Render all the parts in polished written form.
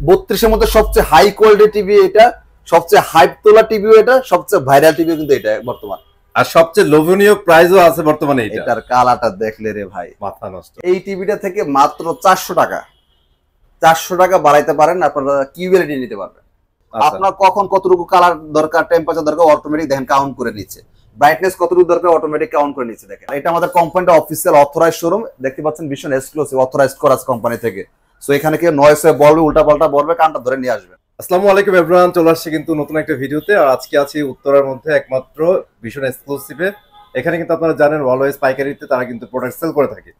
32 এর মধ্যে সবচেয়ে হাই কোয়ালিটি টিভি এটা, সবচেয়ে হাইপ তোলা টিভিও এটা, সবচেয়ে ভাইরাল টিভি কিন্তু এটা বর্তমান। আর সবচেয়ে লোভনীয় প্রাইসও আছে বর্তমানে এটা। এটার কালারটা দেখলে রে ভাই মাথা নষ্ট। এই টিভিটা থেকে মাত্র 400 টাকা বাড়াইতে পারেন, আপনারা কিউএলইডি নিতে পারবেন। আপনার কখন কতটুকু কালার দরকার, টেম্পারেচার দরকার, অটোমেটিক দেখেন কাউন্ট করে নিচ্ছে। ব্রাইটনেস কতটুকু দরকার, অটোমেটিক কাউন্ট করে নিচ্ছে। দেখেন এটা আমাদের কোম্পানিটা অফিসিয়াল অথরাইজ শোরুম, দেখতে পাচ্ছেন ভীষণ এক্সক্লুসিভ অথরাইজ করা কোম্পানি থেকে। সো এখানে কি নয়েস হয়ে বলবে, উল্টাপাল্টা বলবে, কানটা ধরে নিয়ে আসবেন। আসসালামু আলাইকুম এভরিওয়ান, চলে আসছে কিন্তু নতুন একটা ভিডিওতে। আর আজকে আছি উত্তরার মধ্যে একমাত্র ভীষণ এক্সক্লুসিভে। এখানে কিন্তু আপনারা জানেন অলওয়েজ পাইকারিতে তারা কিন্তু প্রোডাক্ট সেল করে থাকে।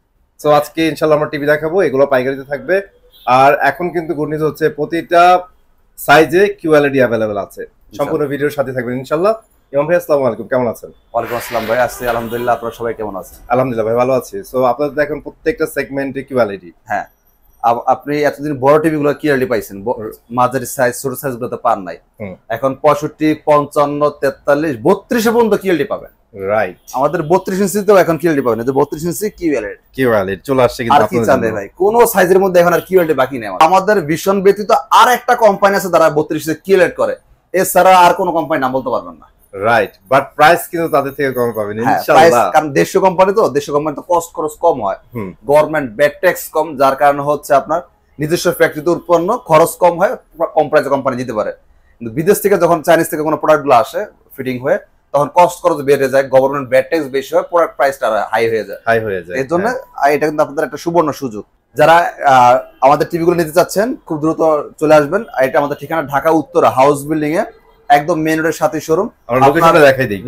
সো আজকে ইনশাআল্লাহ আমরা টিভি দেখাবো, এগুলো পাইকারিতে থাকবে। আর এখন কিন্তু গুড নিউজ হচ্ছে প্রতিটা সাইজে কিউএলইডি अवेलेबल আছে। সম্পূর্ণ ভিডিওর সাথে থাকবেন ইনশাআল্লাহ। ইমাম ভাই আসসালামু আলাইকুম, কেমন আছেন? ওয়ালাইকুম আসসালাম ভাই, আছি আলহামদুলিল্লাহ। আপনারা সবাই কেমন আছেন? আলহামদুলিল্লাহ ভাই ভালো আছি। সো আপনাদের দেখেন প্রত্যেকটা সেগমেন্টে কিউএলইডি। হ্যাঁ, আপনি এতদিন বড় টিভি গুলো কিউএলইডি পাইছেন, মাঝারি সাইজ ছোট সাইজ গুলো তো পান নাই। এখন 65, 55, 43, 32 পর্যন্ত কিউএলইডি পাবেন। রাইট, আমাদের 32 ইঞ্চিতেও এখন কিউএলইডি পাবেন। যে 32 ইঞ্চি কিউএলইডি চলে আসছে কিন্তু আপনাদের জন্য। ভাই কোন সাইজের মধ্যে এখন আর কিউএলইডি বাকি নেই। আমাদের ভিশন ব্যতীত আর একটা কোম্পানি আছে যারা 32 ইঞ্চি কিউএলইডি করে, এছাড়া আর কোন কোম্পানি নাম বলতে পারবেন না। রাইট, বাট প্রাইস কিন্তু তাদের থেকে কম পাবেন ইনশাআল্লাহ। কারণ দেশীয় কোম্পানি তো, দেশীয় কোম্পানি তো কস্ট খরচ কম হয়, গভর্নমেন্ট ব্যাট ট্যাক্স কম, যার কারণে হচ্ছে আপনার নিজস্ব ফ্যাক্টরিতে উৎপন্ন খরচ কম হয়, কম প্রাইসে কোম্পানি দিতে পারে। কিন্তু বিদেশ থেকে যখন চাইনিজ থেকে কোনো প্রোডাক্ট গুলো আসে ফিটিং হয়ে, তখন কস্ট খরচ বেড়ে যায়, গভর্নমেন্ট ব্যাট ট্যাক্স বেশি হয়, প্রোডাক্ট প্রাইসটা হাই হয়ে যায়। এর জন্য এটা কিন্তু আপনাদের একটা সুবর্ণ সুযোগ। যারা আমাদের টিভি গুলো নিতে চাচ্ছেন খুব দ্রুত চলে আসবেন। এটা আমাদের ঠিকানা ঢাকা উত্তরা হাউস বিল্ডিং এ, একদম মেইন রোডের সাথে শোরুম।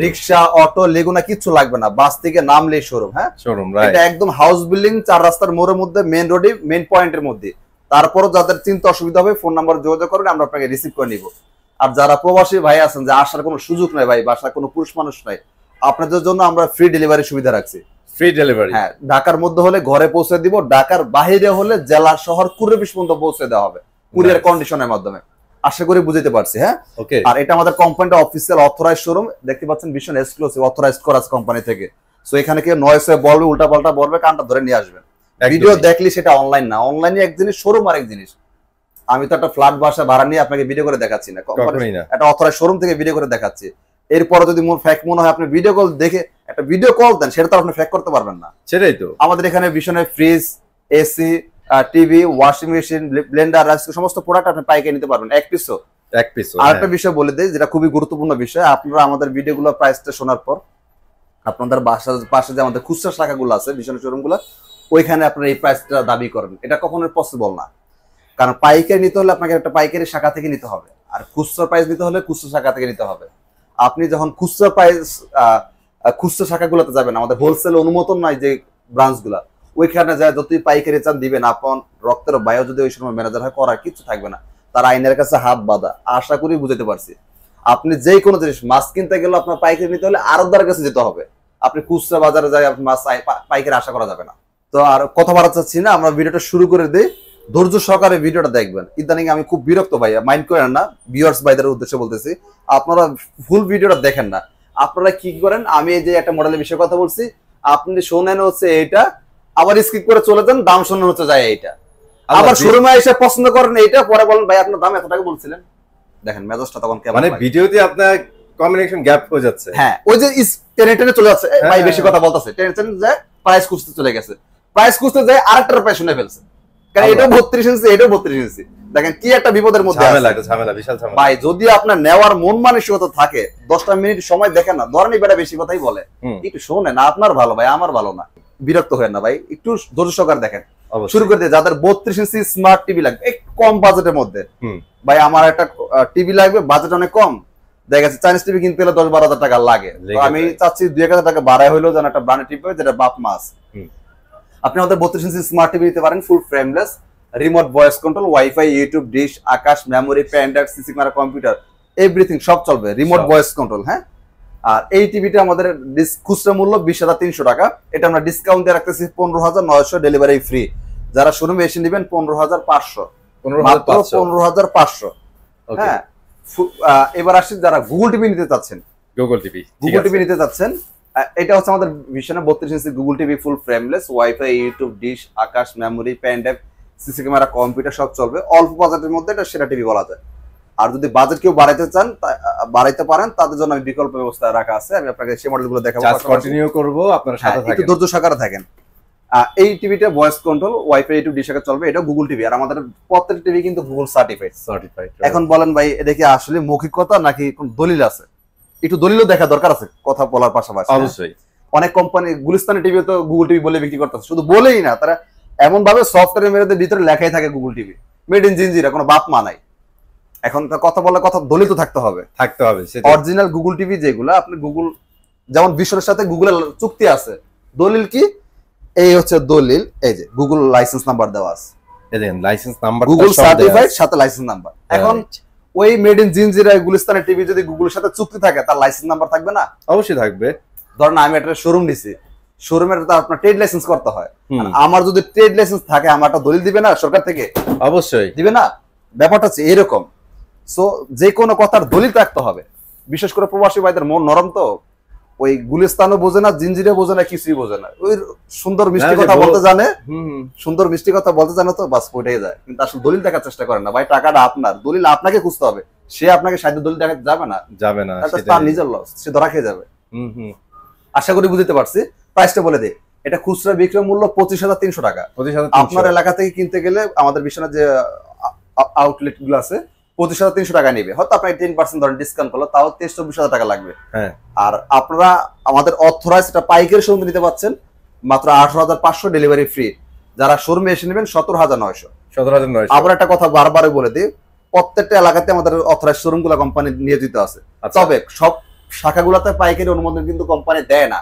রিক্সা, অটো, লেগুনা কিচ্ছু লাগবে না, বাস থেকে নামলেই শোরুম। হ্যাঁ, শোরুম এটা একদম হাউস বিল্ডিং, 4 রাস্তার মোড়ের মধ্যে, মেইন রোডে, মেইন পয়েন্টের মধ্যে। তারপরও যাদের চিন্তা অসুবিধা হবে ফোন নাম্বার যোগাযোগ করবেন, আমরা আপনাকে রিসিভ করে নিব। আর যারা প্রবাসী ভাই আছেন যে আসার কোনো সুযোগ নাই ভাই, বাসায় কোনো পুরুষ মানুষ নাই, আপনাদের জন্য আমরা ফ্রি ডেলিভারি সুবিধা রাখছি। Free delivery? হ্যাঁ, ঢাকার মধ্যে হলে ঘরে পৌঁছে দিব, ঢাকার বাইরে হলে জেলা শহর কুরিয়ার পর্যন্ত পৌঁছে দেওয়া হবে, কুরিয়ার কন্ডিশনের মাধ্যমে। আশা করি বুঝতে পারছি। হ্যাঁ, ওকে। আর এটা আমাদের কোম্পানিটা অফিসিয়াল অথরাইজ শোরুম, দেখতে পাচ্ছেন ভীষণ এক্সক্লুসিভ অথরাইজ করা কোম্পানি থেকে। সো এখানে কি নয়েস হয়ে বলবে, উল্টাপাল্টা বলবে, কানটা ধরে নিয়ে আসবেন। ভিডিও দেখলি সেটা অনলাইন না, অনলাইনে এক জিনিস, শোরুম আরেক জিনিস। আমি তো একটা ফ্ল্যাট বাসা ভাড়া নিয়ে আপনাকে ভিডিও করে দেখাচ্ছি না, একটা অথরাইজ শোরুম থেকে ভিডিও করে দেখাচ্ছি। এরপরে যদি ফ্যাক মনে হয়, আপনি ভিডিও কল দেখে একটা ভিডিও কল দেন, সেটা তো আপনি ফ্যাক করতে পারবেন না। সেটাই তো আমাদের এখানে ভীষণের fridge, AC, TV, washing machine, blender, সমস্ত প্রোডাক্ট আপনি পাইকারি নিতে পারবেন এক পিসও। আর একটা বিষয় বলে দেই, যেটা খুবই গুরুত্বপূর্ণ বিষয়, আপনারা আমাদের ভিডিওগুলো প্রাইসটা শোনার পর আপনাদের বাসার পাশে যে আমাদের খুচরা শাখাগুলো আছে, ভীষণ শোরুম গুলো, ওইখানে আপনারা এই প্রাইসটা দাবি করেন। এটা কখনোই পসিবল না, কারণ পাইকারি নিতে হলে আপনাকে একটা পাইকারি শাখা থেকে নিতে হবে, আর খুচরা প্রাইস নিতে হলে খুচরা শাখা থেকে নিতে হবে। আপনি যখন খুচরা প্রাইস খুচরা শাখাগুলোতে যাবেন, আমাদের হোলসেল অনুমোদন নাই যে ব্রাঞ্চগুলা, ওইখানে যায় যতই পাইকারি চান দিবেন, আপন রক্তের বায়ু যদি ওই সময় ম্যানেজার হয়, করার কিছু থাকবে না, তার আইনের কাছে হাত বাঁধা। আশা করি বুঝতে পারছি। আপনি যে কোনো জিনিস মাছ কিনতে গেলে আপনার পাইকারি নিতে হলে আড়তদারের কাছে যেতে হবে, আপনি খুচরা বাজারে যাই মাছ পাইকারি আশা করা যাবে না। তো আর কথা বাড়া চাচ্ছি না, আমরা ভিডিওটা শুরু করে দিই। ধৈর্য সহকারে ভিডিওটা দেখবেন। ইদানিং আমি খুব বিরক্ত ভাই, মাইন্ড করেন না, ভিউয়ার্স ভাইদের উদ্দেশ্যে বলতেছি, আপনারা ফুল ভিডিওটা দেখেন না। আপনারা কি করেন, আমি এই যে একটা মডেলের বিষয়ে কথা বলছি, আপনি শোনেন হচ্ছে এইটা, আবার স্কিপ করে চলে যান, দাম শোনেন হচ্ছে যায় এইটা, আবার শোরুমে এসে পছন্দ করেন এইটা, পরে বলেন ভাই আপনার দাম এত টাকা বলছিলেন। দেখেন মেজাজটা তখন কেমন, মানে ভিডিওতে আপনার কমিউনিকেশন গ্যাপ হয়ে যাচ্ছে। হ্যাঁ, ওই যে টেনে টেনে চলে যাচ্ছে, ভাই বেশি কথা বলতেছে, টেনে টেনে যায়, প্রাইস খুঁজতে চলে গেছে, প্রাইস খুঁজতে যায় আরেকটার প্রাইস শুনে ফেলছে, কারণ এটাও 32 ইঞ্চি, এটাও 32 ইঞ্চি। দেখেন কি একটা বিপদের মধ্যে ঝামেলা, বিশাল ঝামেলা ভাই। যদি আপনার নেওয়ার মন মানসিকতা থাকে, 10টা মিনিট সময় দেখেন না, ধরেন এই বেটা বেশি কথাই বলে, একটু শোনেন, আপনার ভালো ভাই, আমার ভালো না, বিরক্ত হবেন না ভাই, একটু ধৈর্য সহকারে দেখেন। শুরু করে দিয়ে যাদের 32 ইঞ্চি স্মার্ট টিভি লাগবে একটু কম বাজেটের মধ্যে, ভাই আমার একটা টিভি লাগবে, বাজেট অনেক কম, দেখা গেছে চাইনিজ টিভি কিনতে গেলে 10-12 হাজার টাকা লাগে, আমি চাচ্ছি 2-1 হাজার টাকা বাড়ায় হইলেও যেন একটা ব্র্যান্ডেড টিভি যেটা বাপ মাস। আপনি আমাদের 32 ইঞ্চি স্মার্ট টিভি নিতে পারেন, full frameless, remote voice control, wifi, YouTube, dish, Akash, memory, pen drive, CC camera, computer, everything সব চলবে, রিমোট ভয়েস কন্ট্রোল। হ্যাঁ, আর এই টিভিটা আমাদের খুচরা মূল্য 20,300 টাকা, এটা আমরা ডিসকাউন্ট দিয়ে রাখতেছি 15,900, ডেলিভারি ফ্রি। যারা শোরুমে এসে নেবেন 15,500, 15,500। হ্যাঁ, এবার আসি যারা গুগল টিভি নিতে চাচ্ছেন, গুগল টিভি নিতে চাচ্ছেন, এটা হচ্ছে আমাদের ভিশনে 32 inch Google TV, full frameless, wifi, YouTube, dish, Akash, memory, pen drive, CC camera, computer সব চলবে। অল্প বাজেটের মধ্যে এটা সেরা টিভি বলা যায়। আর যদি বাজেট কেউ বাড়াইতে চান, বাড়াইতে পারেন, তাদের জন্য আমি বিকল্প ব্যবস্থা রাখা আছে। আমি আপনাকে সেই মডেলগুলো দেখাবো, কন্টিনিউ করব, আপনারা সাথে থাকেন, একটু ধৈর্য সহকারে থাকেন। এই টিভিটা voice control, wifi to dish চলবে। এটা গুগল টিভি, আর আমাদের প্রত্যেকটা টিভি কিন্তু গুগল সার্টিফাইড। এখন বলেন ভাই, এটা কি আসলে মৌখিক কথা নাকি কোন দলিল আছে? একটু দলিলও দেখা দরকার আছে কথা বলার পাশাপাশি। অবশ্যই অনেক কোম্পানি গুলিস্তানি টিভি তো গুগল টিভি বলে বিক্রি করতেছে, শুধু বলেই না, তারা এমন ভাবে সফটওয়্যার মেরে ভিতরে লেখাই থাকে Google TV, made in Jinjira, কোনো বাপ মা নাই। এখন কথা বলার কথা দলিল তো থাকতে হবে। অরিজিনাল গুগল টিভি যেগুলো, আপনি গুগল যেমন বিশ্বরের সাথে গুগলের চুক্তি আছে, দলিল কি? এই হচ্ছে দলিল, এই যে গুগল লাইসেন্স নাম্বার দেওয়া আছে, লাইসেন্স নাম্বার, গুগল সার্টিফাইড সাথে লাইসেন্স নাম্বার। এখন ওই মেড ইন জিঞ্জিরা গুলিস্তানের টিভি যদি গুগলের সাথে চুক্তি থাকে, তার লাইসেন্স নাম্বার থাকবে না? অবশ্যই থাকবে। ধরেন আমি একটা শোরুম নিছি, শোরুমের তো আপনার ট্রেড লাইসেন্স করতে হয়। আমার যদি ট্রেড লাইসেন্স থাকে, আমার একটা দলিল দিবে না সরকার থেকে? অবশ্যই দিবে না। ব্যাপারটা হচ্ছে এরকম। সো যে কোনো কথার দলিল রাখতে হবে। বিশেষ করে প্রবাসী ভাইদের মন নরম তো, ওই গুলিস্তানও বোঝে না, জিঞ্জিরে বোঝে না, কিছুই বোঝে না। ওই সুন্দর মিষ্টি কথা বলতে জানে, সুন্দর মিষ্টি কথা বলতে জানে, তো বাস ওইটাই যায়। কিন্তু আসলে দলিল দেখার চেষ্টা করেন না। ভাই টাকাটা আপনার, দলিল আপনাকে খুঁজতে হবে। সে আপনাকে সাহায্য দলিল দেখাতে যাবে না, যাবে না, তার নিজের লস, সে ধরা খেয়ে যাবে। আশা করি বুঝতে পারছি। প্রাইসটা বলে দিই, এটা খুচরা বিক্রয় মূল্য 25,300 টাকা। আপনার এলাকা থেকে কিনতে গেলে আমাদের বিশ্বনাথ যে আউটলেট গুলো আছে, 25,300 টাকা নেবে। হয়তো আপনার 10% ধরেন ডিসকাউন্ট করলো, তাও 23-24,000 টাকা লাগবে। আর আপনারা আমাদের অথরাইজ এটা পাইকারি শোরুমে নিতে পাচ্ছেন মাত্র 18,500, ডেলিভারি ফ্রি। যারা শোরুমে এসে নেবেন 17,900। আবার একটা কথা বারবার বলে দিই, প্রত্যেকটা এলাকাতে আমাদের অথরাইজ শোরুম গুলা কোম্পানি নিয়োজিত আছে। তবে সব শাখাগুলোতে পাইকারি অনুমোদন কিন্তু কোম্পানি দেয় না।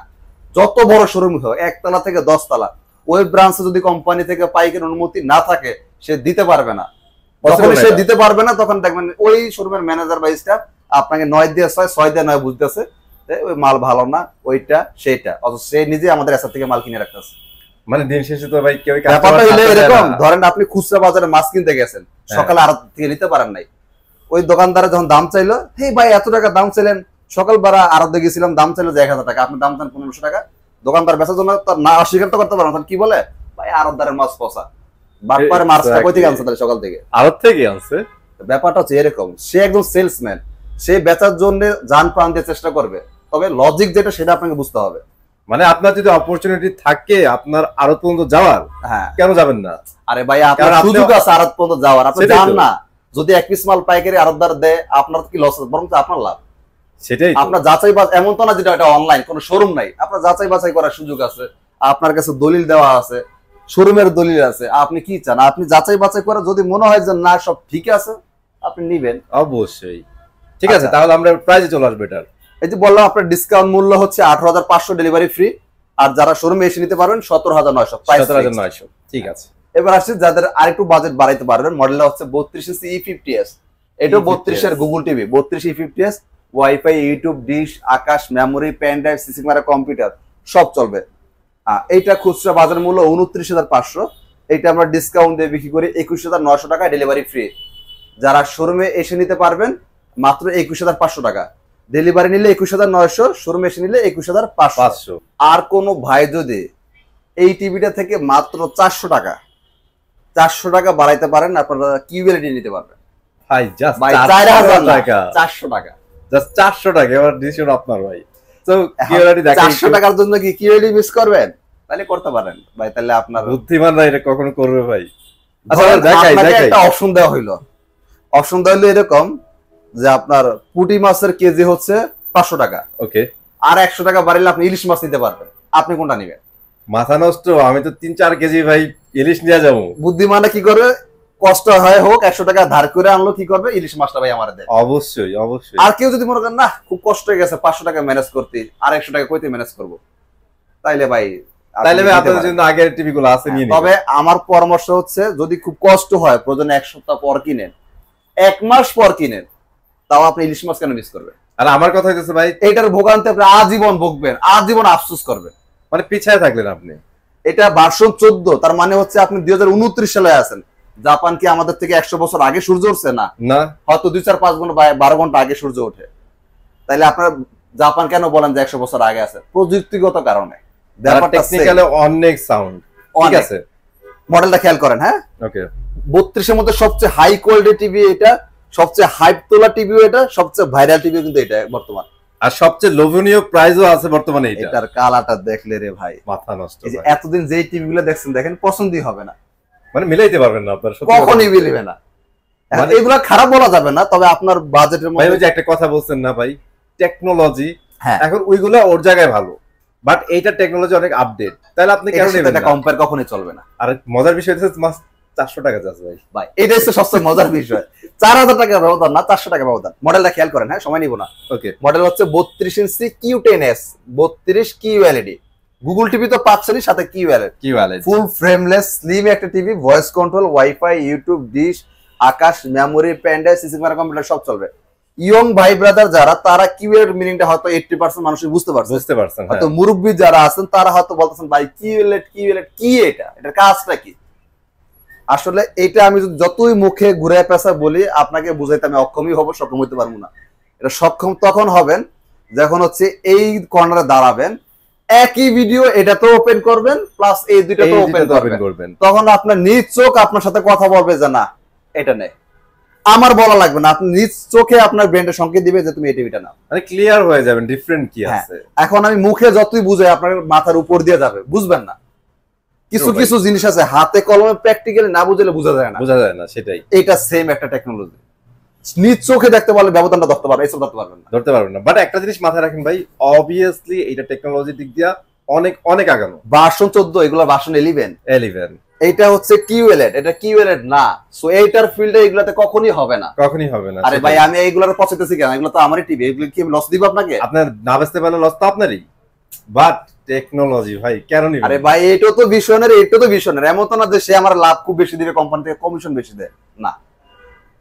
যত বড় শোরুম হয়, 1 তলা থেকে 10 তলা, ওই ব্রাঞ্চে যদি কোম্পানি থেকে পাইকারি অনুমতি না থাকে, সে দিতে পারবে না। যখন সে দিতে পারবে না, তখন দেখবেন ওই শোরুমের ম্যানেজার বা স্টাফ আপনাকে 9 দিয়ে 6 দিয়ে 9 বুঝতেছে ওই মাল ভালো না, ওইটা সেইটা, অথচ সে নিজে আমাদের এসব থেকে মাল কিনে রাখতেছে। মানে দিন শেষে তো ভাই কেউ ব্যাপারটা হলো এরকম। ধরেন আপনি খুচরা বাজারে মাছ কিনতে গেছেন, সকালে আড়ত থেকে নিতে পারেন নাই, ওই দোকানদারে যখন দাম চাইলো, হে ভাই এত টাকা দাম চাইলেন, সকাল বেলা আড়তে গেছিলাম, দাম চাইলো যে 1,000 টাকা, আপনি দাম চান 1,500 টাকা। দোকানদার বেচার জন্য তার না অস্বীকার তো করতে পারেন, কি বলে, ভাই আড়তদারের মাছ পচা, বাটপারে মাছটা কই থেকে আনছে তাহলে সকাল থেকে? আড়ত থেকে আনছে। ব্যাপারটা হচ্ছে এরকম, সে একদম সেলসম্যান, সে বেচার জন্য জান প্রাণ দিয়ে চেষ্টা করবে, তবে লজিক যেটা সেটা আপনাকে বুঝতে হবে। মানে আপনার যদি অপরচুনিটি থাকে আপনার আড়ত পর্যন্ত যাওয়ার, হ্যাঁ কেন যাবেন না? আরে ভাই আপনার সুযোগ আছে আড়ত পর্যন্ত যাওয়ার, আপনি যান না। যদি এক পিস মাল পাইকারি আড়তদার দেয়, আপনার কি লস, বরং আপনার লাভ। সেটাই আপনার যাচাই বাছাই, এমন তো না যেটা এটা অনলাইন কোনো শোরুম নাই, আপনার যাচাই বাছাই করার সুযোগ আছে, আপনার কাছে দলিল দেওয়া আছে, শোরুমের দলিল আছে। আপনি কি চান, আপনি যাচাই বাছাই করে যদি মনে হয় যে না সব ঠিক আছে, আপনি নিবেন। অবশ্যই ঠিক আছে, তাহলে আমরা প্রাইসে চলে আসবো। এটার এই যে বললাম, আপনার ডিসকাউন্ট মূল্য হচ্ছে 18,500, ডেলিভারি ফ্রি। আর যারা শোরুমে এসে নিতে পারবেন 17,900, 17,900। ঠিক আছে, এবার আসছে যাদের আরেকটু বাজেট বাড়াইতে পারবেন, মডেলটা হচ্ছে 32 ইঞ্চি E50s। এটা 32 এর Google TV, 32 E50s, wifi, YouTube, dish, Akash, memory, pen drive, CC camera, computer সব চলবে। এইটা খুচরা বাজার মূল্য 29,500। এইটা আমরা ডিসকাউন্ট দিয়ে বিক্রি করি 21,900 টাকা, ডেলিভারি ফ্রি। যারা শোরুমে এসে নিতে পারবেন মাত্র 21,500 টাকা, ডেলিভারি নিলে 21,900, শোরুমে এসে নিলে 21,500। আর কোন ভাই যদি এই টিভিটা থেকে মাত্র 400 টাকা বাড়াইতে পারেন, আপনারা কিউএলইডি নিতে পারবেন। ভাই জাস্ট 4,000 টাকা, 400 টাকা, জাস্ট 400 টাকা। এবার ডিসিশন আপনার ভাই। তো কিউএলইডি দেখেন, 400 টাকার জন্য কি কিউএলইডি মিস করবেন? তাহলে করতে পারেন ভাই, তাহলে আপনার বুদ্ধিমানরা এটা কখনো করবে ভাই। আচ্ছা দেখাই একটা অপশন দেওয়া হইলো, এরকম যে আপনার পুঁটি মাছের কেজি হচ্ছে 500 টাকা, ওকে, আর 100 টাকা বাড়িলে আপনি ইলিশ মাছ নিতে পারবেন। আপনি কোনটা নেবেন? মাথা নষ্ট, আমি তো 3-4 কেজি ভাই ইলিশ নিয়ে যাবো। বুদ্ধিমানরা কি করবে, কষ্ট হয় হোক 100 টাকা ধার করে আনলো, কি করবে, ইলিশ মাছটা ভাই আমার দেয়। অবশ্যই অবশ্যই। আর কেউ যদি মনে করেন না খুব কষ্ট হয়ে গেছে 500 টাকা ম্যানেজ করতে, আর 100 টাকা কইতে ম্যানেজ করবো, তাইলে ভাই আপনাদের জন্য আগের টিভি গুলো আছে নিয়ে নিন। তবে আমার পরামর্শ হচ্ছে, যদি খুব কষ্ট হয় প্রয়োজনে 1 সপ্তাহ পর কিনেন, 1 মাস পর কিনেন, তাও আপনি ইলিশ মাছ কেন মিস করবেন? আর আমার কথা হইতেছে ভাই, এটার ভোগান্তি আপনি আজীবন ভুগবেন, আজীবন আফসোস করবেন। মানে পিছায় থাকলেন আপনি। এটা ভার্সন 14, তার মানে হচ্ছে আপনি 2029 সালে আছেন। জাপান কি আমাদের থেকে 100 বছর আগে সূর্য উঠছে? না, হয়তো 2-4-5 ঘন্টা বা 12 ঘন্টা আগে সূর্য ওঠে। তাইলে আপনার জাপান কেন বলেন যে 100 বছর আগে আছে? প্রযুক্তিগত কারণে। টেকনিক্যালি অনেক সাউন্ড, ঠিক আছে। মডেলটা খেয়াল করেন, হ্যাঁ ওকে 32 এর মধ্যে সবচেয়ে হাই কোয়ালিটি টিভি এটা, সবচেয়ে হাইপ তোলা টিভিও এটা, সবচেয়ে ভাইরাল টিভি কিন্তু এটা বর্তমান। আর সবচেয়ে লোভনীয় প্রাইসও আছে বর্তমানে এটা। এটার কালারটা দেখলে রে ভাই মাথা নষ্ট। এই যে এতদিন যেই টিভিগুলো দেখছেন দেখেন পছন্দই হবে না, মানে মিলাইতে পারবেন না আপনারা, কখনই মিলবে না। মানে এগুলা খারাপ বলা যাবে না, তবে আপনার বাজেটের ভাই ওই মধ্যে যে একটা কথা বলছেন না ভাই, টেকনোলজি, হ্যাঁ এখন ওইগুলো ওর জায়গায় ভালো, বাট এইটা টেকনোলজি অনেক আপডেট, তাহলে আপনি কেন নেবেন এটা না? কম্পেয়ার কখনোই চলবে না। আর মজার বিষয় হচ্ছে মাস 400 টাকা যাচ্ছে ভাই। ভাই এটা হচ্ছে সবচেয়ে মজার বিষয়, 4000 টাকা ব্যবধান না, 400 টাকা ব্যবধান। মডেলটা খেয়াল করেন, হ্যাঁ সময় নিব না। ওকে মডেল হচ্ছে 32 ইঞ্চি Q10s, 32 QLED। গুগল টিভি তো পাচ্ছেনই, সাথে QLED, কি বলে, ফুল ফ্রেমলেস স্লিম একটা TV, voice control, wifi, YouTube, dish, Akash, memory, pen drive, CC camera, computer সব চলবে। ইয়ং ভাই ব্রাদার যারা, তারা QLED মিনিংটা হয়তো 80% মানুষ বুঝতে পারছে, বুঝতে পারছেন? হয়তো মুরব্বী যারা আছেন তারা হয়তো বলতেছেন ভাই QLED কি এটা, এটার কাজটা কি? আসলে এটা আমি যতই মুখে ঘুরে পেঁচা বলি আপনাকে বুঝাইতে আমি অক্ষমই হব, সক্ষম হইতে পারবো না। এটা সক্ষম তখন হবেন যখন হচ্ছে এই কর্নারে দাঁড়াবেন, একই ভিডিও এটা তো ওপেন করবেন প্লাস এই দুইটা তো ওপেন করবেন, তখন আপনার নিজ চোখ আপনার সাথে কথা বলবে যে না এটা নেই, আমার বলা লাগবে না, আপনি নিজ চোখে আপনার ব্রেনটা সংকেত দিবে যে তুমি এই টিভিটা নাও, মানে ক্লিয়ার হয়ে যাবেন ডিফারেন্ট কি আছে। এখন আমি মুখে যতই বুঝাই আপনার মাথার উপর দিয়ে যাবে, বুঝবেন না। কিছু কিছু জিনিস আছে হাতে কলমে প্র্যাকটিক্যালি না বুঝলে বোঝা যায় না, সেটাই। এটা সেম একটা টেকনোলজি, নিজ চোখে দেখতে পারলে ব্যবধানটা ধরতে পারবে, এসব ধরতে পারবেন না। বাট একটা জিনিস মাথায় রাখেন ভাই, অবভিয়াসলি এটা টেকনোলজির দিক দিয়ে অনেক অনেক আগানো। ভার্সন 14, এগুলো ভার্সন 11। 11 এটা হচ্ছে QLED, এটা QLED না, সো এইটার ফিল্ডে এগুলাতে কখনোই হবে না। আরে ভাই আমি এইগুলোর পছাইতেছি কেন? এগুলো তো আমারই টিভি, এগুলো কি আমি লস দিব আপনাকে? আপনার না বেচতে পারলে লস তো আপনারই, বাট টেকনোলজি ভাই কেন নিবেন? আরে ভাই এটা তো ভিশনের, এমন তো না যে সে আমার লাভ খুব বেশি দিবে, কোম্পানি থেকে কমিশন বেশি দেয় না।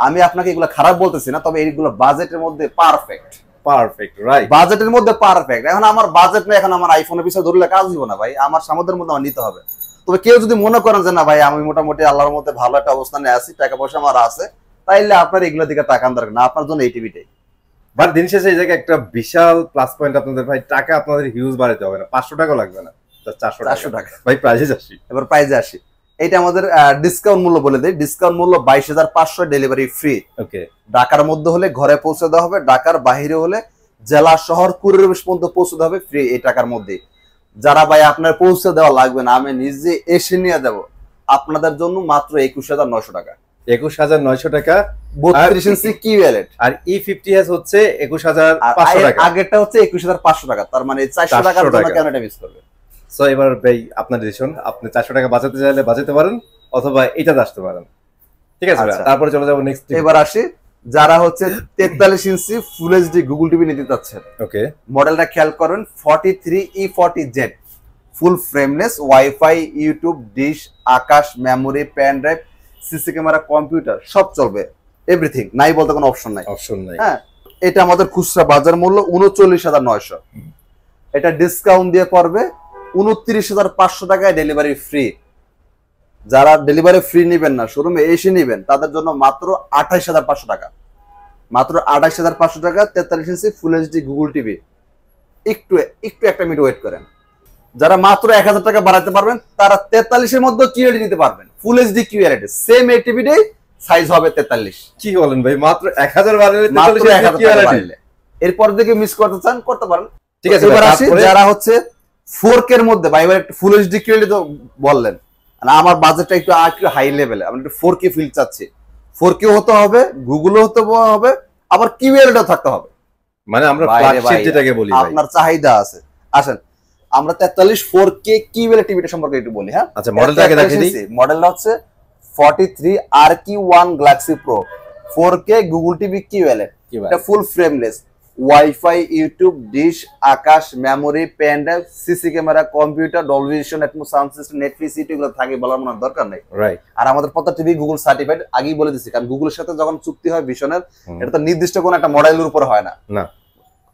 আমি আপনাকে এগুলো খারাপ বলতেছি না, তবে এইগুলো বাজেটের মধ্যে পারফেক্ট, রাইট, বাজেটের মধ্যে পারফেক্ট। এখন আমার বাজেট না, এখন আমার আইফোনের পিছনে ধরলে কাজ দিব না ভাই, আমার সামর্থ্যের মধ্যে আমার নিতে হবে। তবে কেউ যদি মনে করেন যে না ভাই আমি মোটামুটি আল্লাহর মধ্যে ভালো একটা অবস্থানে আছি, টাকা পয়সা আমার আছে, তাইলে আপনার এগুলোর দিকে তাকান দরকার না, আপনার জন্য এই টিভিটাই। বাট দিন শেষে এই জায়গায় একটা বিশাল প্লাস পয়েন্ট আপনাদের ভাই, টাকা আপনাদের হিউজ বাড়াতে হবে না, 500 টাকা লাগবে না, 400 টাকা। ভাই প্রাইসে আসি, এবার প্রাইসে আসি। এটা আমাদের ডিসকাউন্ট মূল্য বলে দেই, ডিসকাউন্ট মূল্য 22,500, ডেলিভারি ফ্রি। ওকে, ঢাকার মধ্যে হলে ঘরে পৌঁছে দেওয়া হবে, ঢাকার বাইরে হলে জেলা শহর কুরিয়ার পর্যন্ত পৌঁছে দেওয়া হবে ফ্রি এই টাকার মধ্যে। যারা ভাই আপনার পৌঁছে দেওয়া লাগবে না, আমি নিজে এসে নিয়ে দেবো, আপনাদের জন্য মাত্র 21,900 টাকা। 21,900 টাকা 32 ইঞ্চি QLED, আর E50s হচ্ছে 21,500 টাকা, আগেরটা হচ্ছে 21,500 টাকা, তার মানে 400 টাকার জন্য কেন এটা মিস করবে? সো এবার ভাই আপনার ডিসিশন, আপনি 400 টাকা বাঁচাতে চাইলে বাঁচাতে পারেন, অথবা এটাতে আসতে পারেন, ঠিক আছে? তারপরে চলে যাবো নেক্সট। এবার আসি যারা হচ্ছে 43 inch full HD Google TV নিতে চাচ্ছেন। ওকে, মডেলটা খেয়াল করেন, 43E40Z, full frameless, wifi, YouTube, dish, Akash, memory, pen drive, CC camera, computer সব চলবে, এভরিথিং, নাই বলতে কোনো অপশন নাই। হ্যাঁ, এটা আমাদের খুচরা বাজার মূল্য 39,900, এটা ডিসকাউন্ট দিয়ে পড়বে 29,500 টাকায়, ডেলিভারি ফ্রি। যারা ডেলিভারি ফ্রি নিবেন না, শোরুমে এসে নিবেন, তাদের জন্য মাত্র 28,500 টাকা, মাত্র 28,500 টাকা 43 inch full HD Google TV. একটু একটা মিনিট ওয়েট করেন। যারা মাত্র 1,000 টাকা বাড়াতে পারবেন তারা 43 এর মধ্যে QLED নিতে পারবেন, ফুল এইচডি QLED, সেম এই টিভিটাই সাইজ হবে 43। কি বলেন ভাই, মাত্র 1000 বাড়ালে 43 এরপর থেকে মিস করতে চান করতে পারেন, ঠিক আছে? এবার আসি যারা হচ্ছে 4K এর মধ্যে, ভাই এবার একটু ফুল এইচডি QLED তো বললেন, আমার বাজেটটা একটু হাই লেভেলে, আমি একটু 4K ফিল চাচ্ছি, 4K হতে হবে, গুগলও হতে হবে, আবার QLED থাকতে হবে, মানে আমরা ফ্ল্যাগশিপ যেটাকে বলি, আপনার চাহিদা আছে। আসেন আমরা 43 4K QLED টিভিটা সম্পর্কে একটু বলি। হ্যাঁ, আচ্ছা মডেলটা আগে দেখিয়ে দিই। মডেলটা হচ্ছে 43 RQ1 Galaxy Pro 4K Google TV QLED, এটা full frameless, wifi, YouTube, dish, Akash, memory, pen drive, CC camera, computer, Dolby Vision, Atmos sound system, Netflix, এগুলো থাকে, বলার মনে দরকার নেই। রাইট, আর আমাদের প্রত্যেক টিভি গুগল সার্টিফাইড, আগেই বলে দিচ্ছি, কারণ গুগলের সাথে যখন চুক্তি হয় ভিশনের, এটা তো নির্দিষ্ট কোনো একটা মডেলের উপর হয় না,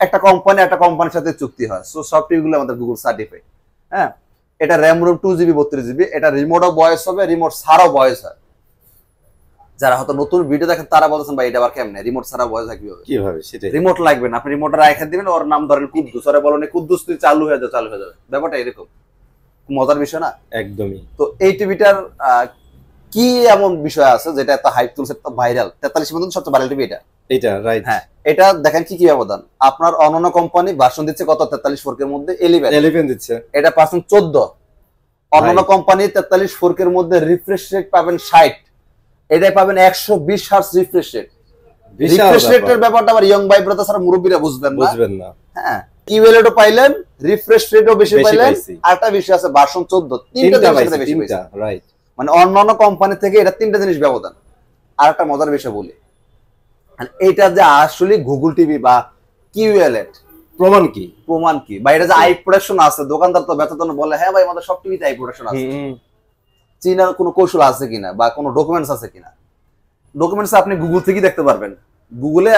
একটা কোম্পানির সাথে চুক্তি হয়, সো সব টিভিগুলো আমাদের গুগল সার্টিফাইড। হ্যাঁ, এটা র্যাম রোম 2GB 32GB, এটা রিমোটও ভয়েস হবে, রিমোট ছাড়াও ভয়েস হয়। যারা হয়তো নতুন ভিডিও দেখেন তারা বলছেন ভাই এটা আবার কেমনে রিমোট ছাড়া ভয়েস হয়, কিভাবে? সেটাই, রিমোট লাগবে না, আপনি রিমোটটা রাখা দিবেন, ওর নাম ধরেন কুদ্দুস, ওরে বলেন কুদ্দুস তুই চালু হয়ে যাবে, ব্যাপারটা এরকম। মজার বিষয় না? একদমই। তো এই টিভিটার কি এমন বিষয় আছে যেটা এত হাইপ তুলছে, এত ভাইরাল? 43 মধ্যে সবচেয়ে ভাইরাল টিভি এটা। এটা রাইট। হ্যাঁ, এটা দেখেন কি কি ব্যবধান। আপনার অন্যান্য কোম্পানি ভার্সন দিচ্ছে কত? 43 4K এর মধ্যে 11 দিচ্ছে, এটা পাচ্ছেন 14। অন্যান্য কোম্পানি 43 4K এর মধ্যে রিফ্রেশ রেট পাবেন 60, এটাই পাবেন 120 হার্জ রিফ্রেশ রেট। রিফ্রেশ রেটের ব্যাপারটা আবার ইয়ং ভাই ব্রাদার ছাড়া মুরব্বীরা বুঝবেন না। হ্যাঁ, কিউএলএডও পাইলেন, রিফ্রেশ রেটও বেশি পাইলেন, আরেকটা বিষয় আছে ভার্সন 14, তিনটা জিনিস বেশি পাইছে। রাইট, মানে অন্যান্য কোম্পানি থেকে এটা তিনটা জিনিস ব্যবধান। আরেকটা মজার বিষয় বলি, এইটা যে আসলে গুগল টিভি বা কিউএলএড প্রমাণ কি বা এটা যে আই প্রোডাকশন আছে, দোকানদার তো বেতন বলে হ্যাঁ ভাই আমাদের সব টিভিতে আই প্রোডাকশন আছে, চীনার কোনো কৌশল আছে কিনা বা কোনো ডকুমেন্টস আছে কিনা? ডকুমেন্টস আপনি গুগল থেকেই দেখতে পারবেন। গুগলে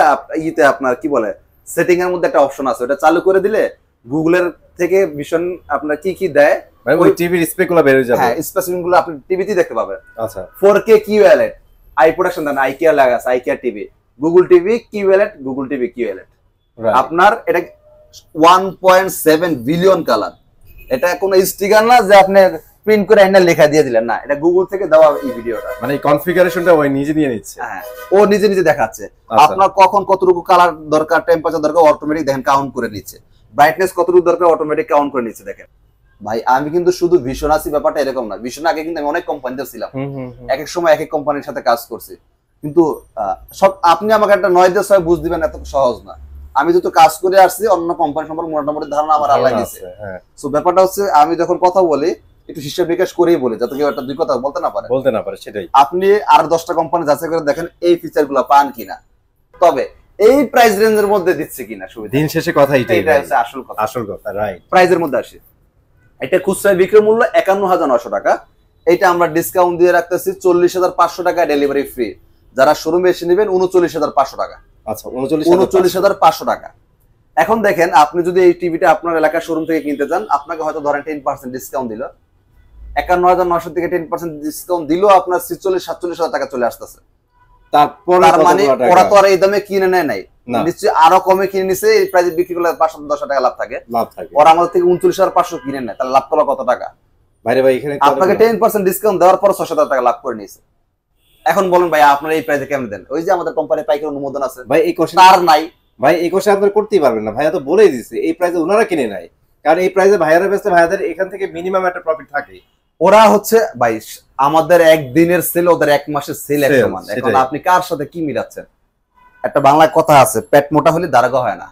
ইতে আপনার কি বলে সেটিং এর মধ্যে একটা অপশন আছে, ওটা চালু করে দিলে গুগলের থেকে ভীষণ আপনার কি কি দেয় মানে ওই টিভির স্পেকগুলো বের হয়ে যাবে। হ্যাঁ, স্পেসিফিকগুলো আপনি টিভিতেই দেখতে পাবেন। আচ্ছা, 4K কিউএলএড আই প্রোডাকশন দেন, আইকিয়া লাগা আছে, আইকিয়া TV, Google TV QLED, Google TV QLED. আপনার এটা 1.7 বিলিয়ন কালার। এটা কোনো স্টিকার না যে আপনি প্রিন্ট করে এনে লেখা দিয়ে দিলেন, না, এটা গুগল থেকে দেওয়া এই ভিডিওটা। মানে এই কনফিগারেশনটা ওই নিজে নিয়ে নিচ্ছে। হ্যাঁ, ও নিজে নিজে দেখাচ্ছে আপনার কখন কতটুকু কালার দরকার, টেম্পারেচার দরকার, অটোমেটিক দেখেন কাউন্ট করে নিচ্ছে, ব্রাইটনেস কতটুকু দরকার অটোমেটিক কাউন্ট করে নিচ্ছে। দেখেন ভাই, আমি কিন্তু শুধু ভীষণ আছি ব্যাপারটা এরকম না। ভীষণ আগে কিন্তু আমি অনেক কোম্পানিতে ছিলাম, এক এক সময় এক এক কোম্পানির সাথে কাজ করছি, কিন্তু সব আপনি আমাকে একটা 9-10 বুঝ দিবেন এত সহজ না। আমি যত কাজ করে আসছি অন্য কোম্পানি সম্পর্কে মোটামুটি ধারণা আমার আল্লাহ দিয়েছে। সো ব্যাপারটা হচ্ছে আমি যখন কথা বলি একটু হিসাব নিকাশ করেই বলি, যাতে কেউ একটা দুই কথা বলতে না পারে। সেটাই। আপনি আর 10টা কোম্পানি যাচাই করে দেখেন এই ফিচার গুলো পান কিনা, তবে এই প্রাইস রেঞ্জের মধ্যে দিচ্ছে কিনা। দিন শেষে কথা এটাই, এটা হচ্ছে আসল কথা। রাইট, প্রাইজের মধ্যে আসে। এটা খুচরা বিক্রয় মূল্য 51,900 টাকা, এটা আমরা ডিসকাউন্ট দিয়ে রাখতেছি 40,500 টাকা, ডেলিভারি ফ্রি। যারা শোরুমে এসে নেবেন 39,500 টাকা। আচ্ছা, 39,500 টাকা। এখন দেখেন, আপনি যদি এই টিভিটা আপনার এলাকার শোরুম থেকে কিনতে চান, আপনাকে হয়তো ধরেন 10% ডিসকাউন্ট দিল, 51,900 থেকে 10% ডিসকাউন্ট দিলেও আপনার 46-47,000 টাকা চলে আসতেছে। তারপর মানে ওরা তো আর এই দামে কিনে নেয় নাই, নিশ্চয়ই আরো কমে কিনে নিছে, এই প্রাইসে বিক্রি করলে 5-10 টাকা লাভ থাকে। ওরা আমাদের থেকে 39,500 কিনে নেয়, তাহলে লাভ করলো কত টাকা? ভাই এখানে আপনাকে 10% ডিসকাউন্ট দেওয়ার পর 6,000 টাকা লাভ করে নিয়েছে। এখন বলুন ভাই, আপনারা এই প্রাইসে কেমন দেন? ওই যে আমাদের কোম্পানির পাইকারি অনুমোদন আছে ভাই, এই কোশ্চেন তার নাই ভাই, এই কোশ্চেন আপনারা করতেই পারবেন না। ভাইয়া তো বলেই দিয়েছে এই প্রাইসে ওনারা কিনে নাই, কারণ এই প্রাইসে ভাইয়ারা বেচতে ভাইয়াদের এখান থেকে মিনিমাম একটা প্রফিট থাকে। ওরা হচ্ছে ভাই আমাদের একদিনের সেল ওদের এক মাসের সেল এক সমান। এখন আপনি কার সাথে কি মিলাচ্ছেন? একটা বাংলায় কথা আছে, পেট মোটা হলে দারগা হয় না।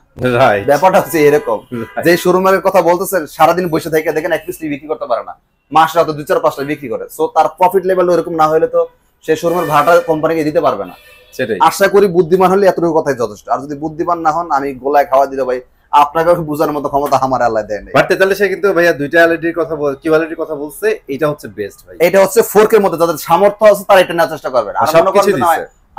ব্যাপারটা হচ্ছে এরকম, যে শোরুমের কথা বলতেছেন সারাদিন বসে থেকে দেখেন এক পিস বিক্রি করতে পারে না, মাসে হয়তো 2-4-5টা বিক্রি করে। সো তার প্রফিট লেভেল ওরকম না হলে তো সে শোরুমের ভাড়াটা কোম্পানিকে দিতে পারবে না। সেটাই। আশা করি বুদ্ধিমান হলে এতটুকু কথাই যথেষ্ট। আর যদি বুদ্ধিমান না হন, আমি গোলায় খাওয়া দিলে ভাই আপনাকে বোঝার মতো ক্ষমতা আমার আল্লাহ দেয় নাই। বাট তাহলে সে কিন্তু ভাইয়া দুইটা এলইডির কথা কিউএলইডির কথা বলছে, এটা হচ্ছে বেস্ট ভাই। এটা হচ্ছে 4K এর মধ্যে যাদের সামর্থ্য আছে তারা এটা নেওয়ার চেষ্টা করবেন।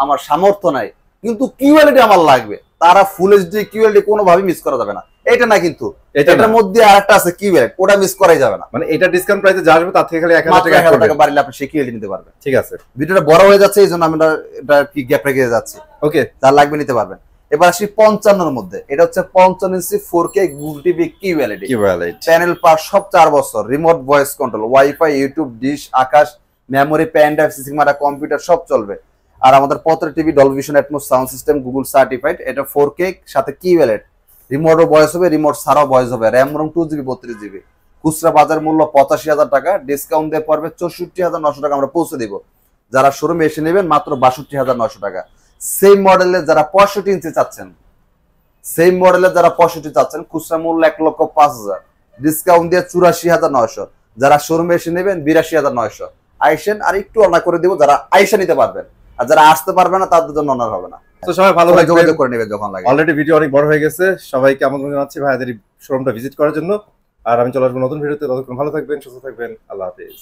আমার সামর্থ্য নাই কিন্তু কিউএলইডি আমার লাগবে, তারা ফুল এইচডি কিউএলইডি কোনোভাবে মিস করা যাবে না। এটা না, কিন্তু এটার মধ্যে আরেকটা আছে কিউএলইডি, ওটা মিস করাই যাবে না। মানে এটা ডিসকাউন্ট প্রাইসে যা আসবে তার থেকে খালি 1,000 টাকা বাড়লে আপনি সেই কিউএলইডি নিতে পারবেন। ঠিক আছে, ভিডিওটা বড় হয়ে যাচ্ছে, এইজন্য আমরা এটা কি গ্যাপ রেখে যাচ্ছি। ওকে, যার লাগবে নিতে পারবেন। এবার আসি 55 এর মধ্যে, এটা হচ্ছে 55 inch 4K Google TV QLED. Panel পার সব 4 বছর, remote voice control, wifi, YouTube, dish, Akash, memory, pen drive, CC camera, computer সব চলবে। আর আমাদের 15 TV Dolby Vision Atmos sound system Google certified. এটা 4K সাথে কিউএলইডি, রিমোটও ভয়েস হবে, রিমোট ছাড়াও ভয়েস হবে, র‍্যাম রম 2GB 32GB। খুচরা বাজার মূল্য 85,000 টাকা, ডিসকাউন্ট দিয়ে পড়বে 64,900 টাকা আমরা পৌঁছে দিব। যারা শোরুমে এসে নেবেন মাত্র 62,900 টাকা। সেম মডেলের যারা 65 ইঞ্চি চাচ্ছেন, খুচরা মূল্য 1,05,000, ডিসকাউন্ট দিয়ে 84,900। যারা শোরুমে এসে নেবেন 82,900। আইসেন আর একটু অনার করে দিব যারা আইসা নিতে পারবেন, আর যারা আসতে পারবে না তাদের জন্য অনার হবে না। তো সবাই ভালো ভাবে যোগাযোগ করে নেবেন যখন লাগে। অলরেডি ভিডিও অনেক বড় হয়ে গেছে, সবাইকে আমন্ত্রণ জানাচ্ছি ভাইদের শোরুমটা ভিজিট করার জন্য। আর আমি চলে আসবো নতুন ভিডিওতে, ততক্ষণ ভালো থাকবেন, সুস্থ থাকবেন, আল্লাহ হাফেজ।